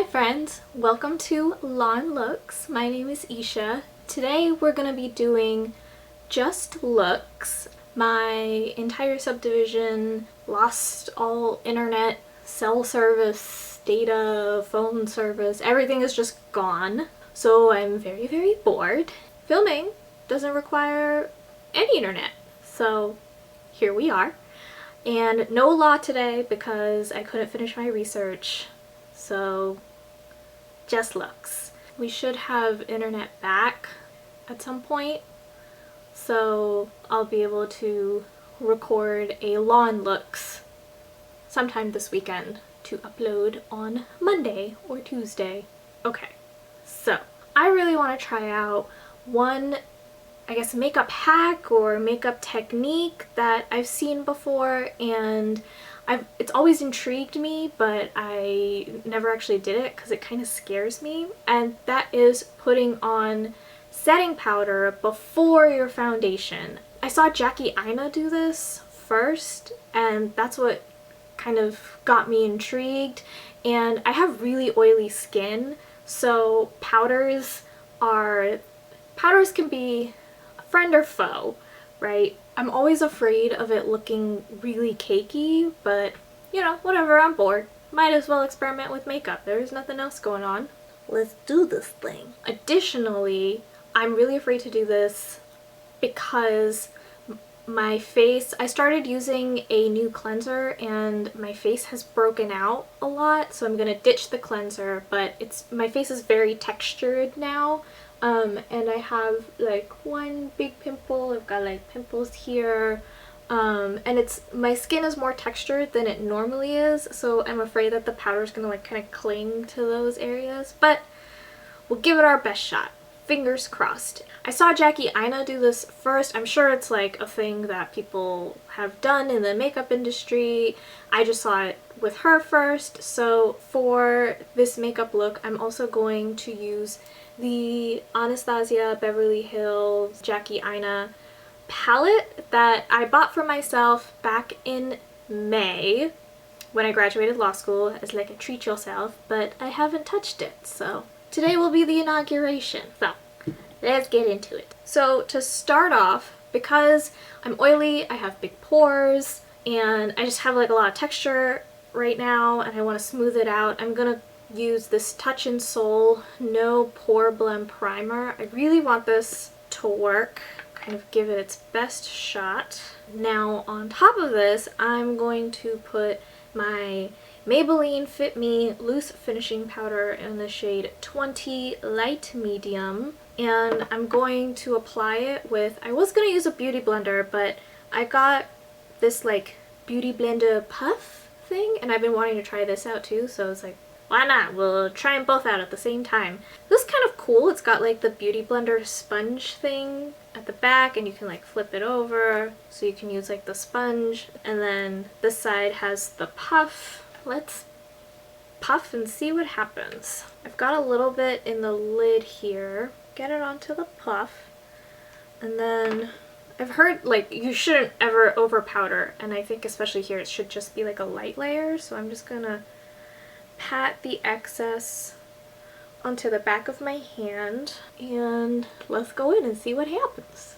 Hi friends, welcome to Lawn Looks. My name is Isha. Today we're going to be doing just looks. My entire subdivision lost all internet, cell service, data, phone service, everything is just gone. So I'm very bored. Filming doesn't require any internet, so here we are. And no law today because I couldn't finish my research. So just looks. We should have internet back at some point, so I'll be able to record a lawn looks sometime this weekend to upload on Monday or Tuesday. Okay, so I really want to try out one, I guess, makeup hack or makeup technique that I've seen before, and it's always intrigued me, but I never actually did it because it kind of scares me, and that is putting on setting powder before your foundation. I saw Aina do this first, and that's what kind of got me intrigued, and I have really oily skin, so powders can be a friend or foe, right? I'm always afraid of it looking really cakey, but you know, whatever, I'm bored. Might as well experiment with makeup. There's nothing else going on. Let's do this thing. Additionally, I'm really afraid to do this because my face, I started using a new cleanser and my face has broken out a lot, so I'm gonna ditch the cleanser, but my face is very textured now. And I have like one big pimple, I've got like pimples here, and my skin is more textured than it normally is, so I'm afraid that the powder is gonna like kind of cling to those areas, but we'll give it our best shot. Fingers crossed. I saw Aina do this first. I'm sure it's like a thing that people have done in the makeup industry. I just saw it with her first, so for this makeup look I'm also going to use the Anastasia Beverly Hills Aina palette that I bought for myself back in May when I graduated law school as like a treat yourself, but I haven't touched it, so today will be the inauguration. So let's get into it. So to start off, because I'm oily, I have big pores, and I just have like a lot of texture right now and I want to smooth it out, I'm gonna use this Touch in Soul No PoreBlem primer. I really want this to work, kind of give it its best shot. Now on top of this, I'm going to put my Maybelline FitMe loose finishing powder in the shade 20 light medium, and I'm going to apply it with, I was going to use a beauty blender, but I got this like beauty blender puff thing and I've been wanting to try this out too, so it's like, why not? We'll try them both out at the same time. This is kind of cool. It's got like the beauty blender sponge thing at the back and you can like flip it over so you can use like the sponge, and then this side has the puff. Let's puff and see what happens. I've got a little bit in the lid here. Get it onto the puff, and then I've heard like you shouldn't ever over powder, and I think especially here it should just be like a light layer, so I'm just gonna pat the excess onto the back of my hand and let's go in and see what happens.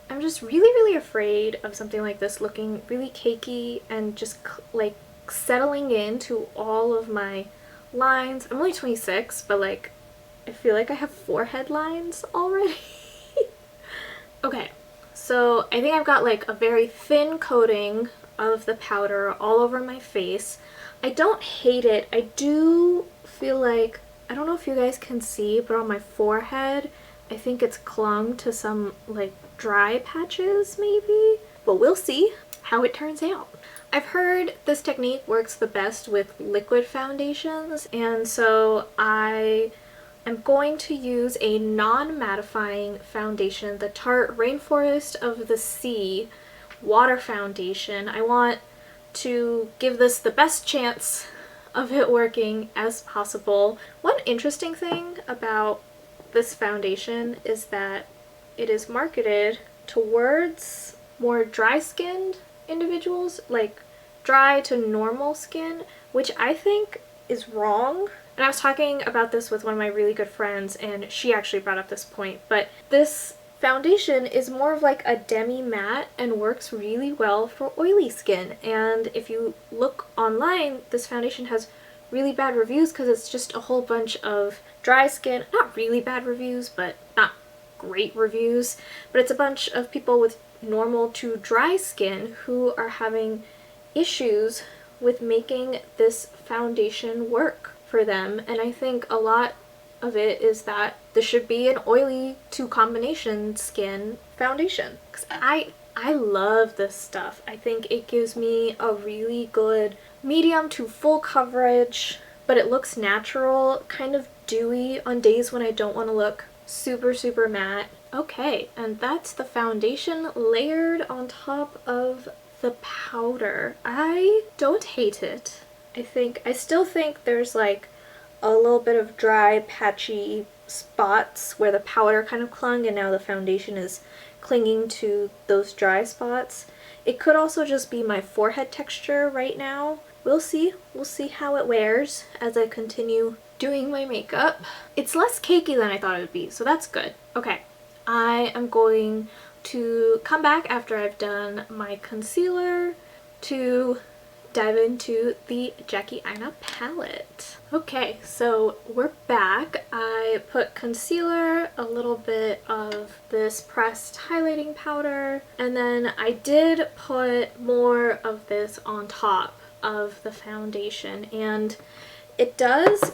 I'm just really afraid of something like this looking really cakey and just like settling into all of my lines. I'm only 26, but like I feel like I have forehead lines already. Okay, so I think I've got like a very thin coating of the powder all over my face. I don't hate it. I do feel like, I don't know if you guys can see, but on my forehead I think it's clung to some like dry patches maybe, but we'll see how it turns out. I've heard this technique works the best with liquid foundations, and so I am going to use a non-mattifying foundation, the Tarte Rainforest of the Sea water foundation. I want to give this the best chance of it working as possible. One interesting thing about this foundation is that it is marketed towards more dry-skinned individuals, like dry to normal skin, which I think is wrong. And I was talking about this with one of my really good friends, and she actually brought up this point, but this foundation is more of like a demi-matte and works really well for oily skin. And if you look online, this foundation has really bad reviews because it's just a whole bunch of dry skin, not really bad reviews, but not great reviews, but it's a bunch of people with normal to dry skin who are having issues with making this foundation work for them. And I think a lot of it is that this should be an oily to combination skin foundation. 'Cause I love this stuff. I think it gives me a really good medium to full coverage, but it looks natural, kind of dewy on days when I don't want to look super super matte. Okay, and that's the foundation layered on top of the powder. I don't hate it. I still think there's like a little bit of dry patchy spots where the powder kind of clung and now the foundation is clinging to those dry spots. It could also just be my forehead texture right now. We'll see. We'll see how it wears as I continue doing my makeup. It's less cakey than I thought it would be, so that's good. Okay, I am going to come back after I've done my concealer to dive into the Aina palette. Okay, so we're back. I put concealer, a little bit of this pressed highlighting powder, and then I did put more of this on top of the foundation, and it does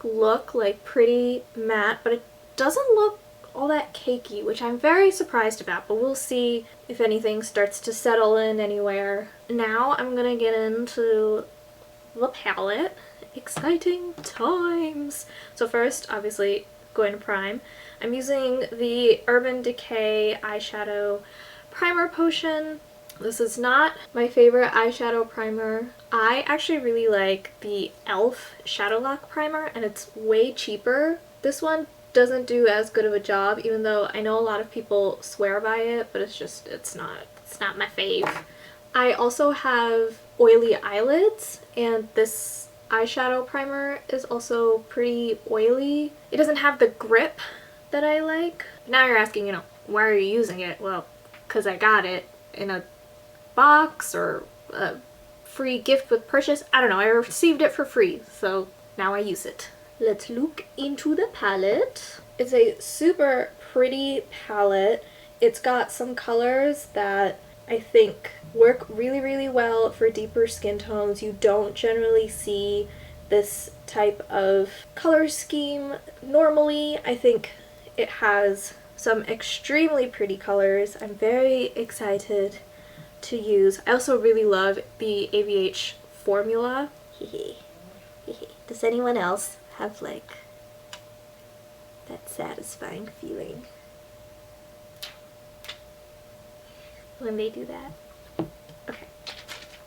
look like pretty matte, but it doesn't look all that cakey, which I'm very surprised about, but we'll see if anything starts to settle in anywhere. Now I'm gonna get into the palette. Exciting times! So first, obviously, going to prime. I'm using the Urban Decay eyeshadow primer potion. This is not my favorite eyeshadow primer. I actually really like the e.l.f. Shadow Lock primer, and it's way cheaper. This one doesn't do as good of a job, even though I know a lot of people swear by it, but it's not my fave. I also have oily eyelids, and this eyeshadow primer is also pretty oily. It doesn't have the grip that I like. Now you're asking, why are you using it? Well, because I got it in a box or a free gift with purchase. I don't know, I received it for free, so now I use it. Let's look into the palette. It's a super pretty palette. It's got some colors that I think work really, really well for deeper skin tones. You don't generally see this type of color scheme normally. I think it has some extremely pretty colors. I'm very excited to use. I also really love the ABH formula. Does anyone else have like that satisfying feeling when they do that? Okay,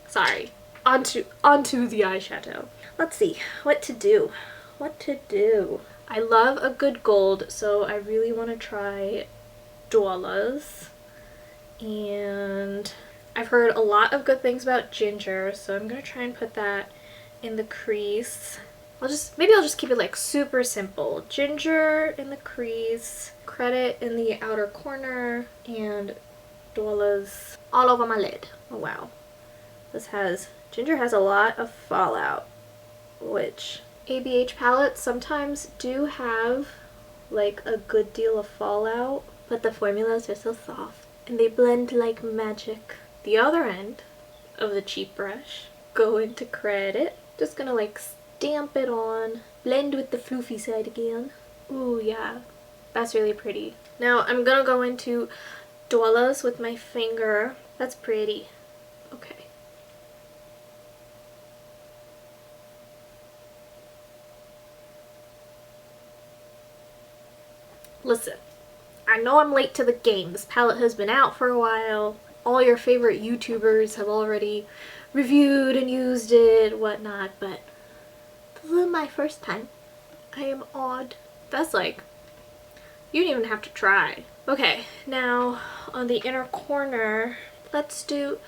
sorry. Onto the eyeshadow. Let's see what to do. I love a good gold, so I really want to try Dolla's, and I've heard a lot of good things about ginger, so I'm gonna try and put that in the crease. Maybe I'll just keep it like super simple. Ginger in the crease, credit in the outer corner, and Dolla's all over my lid. Oh wow. Ginger has a lot of fallout, which ABH palettes sometimes do have like a good deal of fallout, but the formulas are so soft and they blend like magic. The other end of the cheap brush, go into credit. Just gonna like stamp it on, blend with the floofy side again. Ooh yeah, that's really pretty. Now I'm gonna go into Dolla's with my finger. That's pretty. Okay. Listen, I know I'm late to the game. This palette has been out for a while. All your favorite YouTubers have already reviewed and used it, whatnot, but This is my first time. I am awed. That's like, you don't even have to try. Okay, now on the inner corner, let's go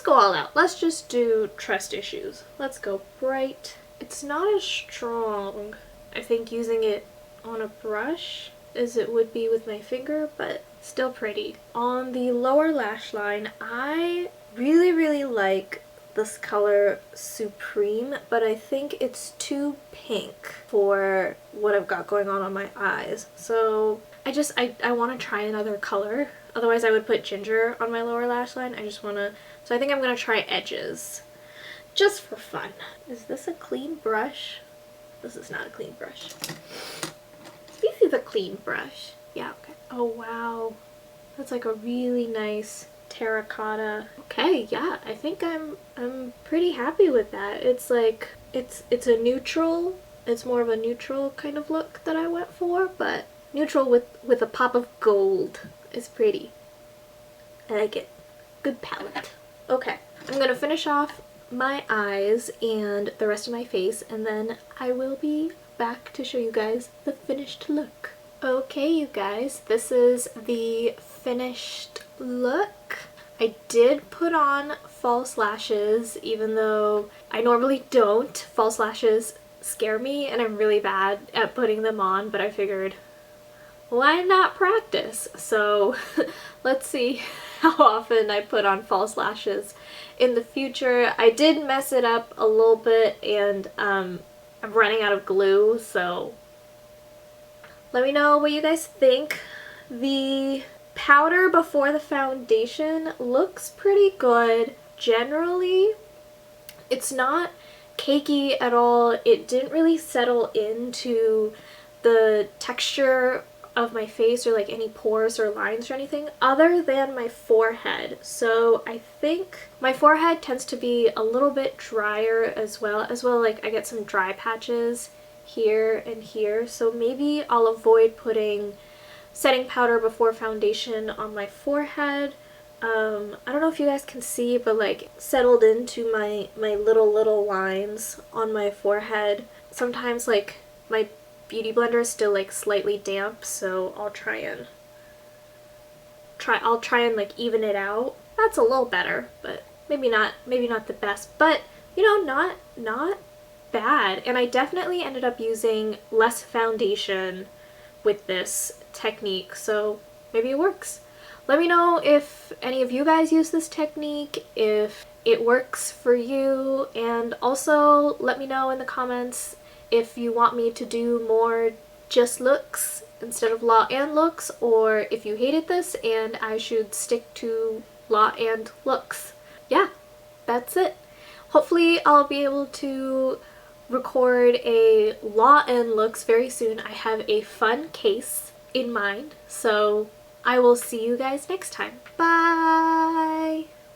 all out. Let's just do trust issues. Let's go bright. It's not as strong, I think, using it on a brush as it would be with my finger, but still pretty. On the lower lash line, I really like this color Supreme, but I think it's too pink for what I've got going on my eyes. So I want to try another color. Otherwise I would put ginger on my lower lash line. So I think I'm going to try edges. Just for fun. Is this a clean brush? This is not a clean brush. This is a clean brush. Yeah, okay. Oh wow. That's like a really nice terracotta. Okay, yeah, I think I'm pretty happy with that. It's like it's a neutral. It's more of a neutral kind of look that I went for, but neutral with a pop of gold is pretty. I like it. Good palette. Okay, I'm gonna finish off my eyes and the rest of my face, and then I will be back to show you guys the finished look. Okay, you guys, this is the finished look. I did put on false lashes, even though I normally don't. False lashes scare me and I'm really bad at putting them on, but I figured, why not practice? So let's see how often I put on false lashes in the future. I did mess it up a little bit, and I'm running out of glue, so let me know what you guys think. The powder before the foundation looks pretty good. Generally, it's not cakey at all. It didn't really settle into the texture of my face or like any pores or lines or anything other than my forehead. So I think my forehead tends to be a little bit drier as well. Like I get some dry patches here and here, so maybe I'll avoid putting setting powder before foundation on my forehead. I don't know if you guys can see, but like settled into my little lines on my forehead. Sometimes like my beauty blender is still like slightly damp, so I'll try and like even it out. That's a little better, but maybe not the best, but you know, not bad. And I definitely ended up using less foundation with this technique, so maybe it works. Let me know if any of you guys use this technique, if it works for you, and also let me know in the comments if you want me to do more just looks instead of law and looks, or if you hated this and I should stick to law and looks. Yeah, that's it. Hopefully I'll be able to record a law and looks very soon. I have a fun case in mind, so I will see you guys next time. Bye!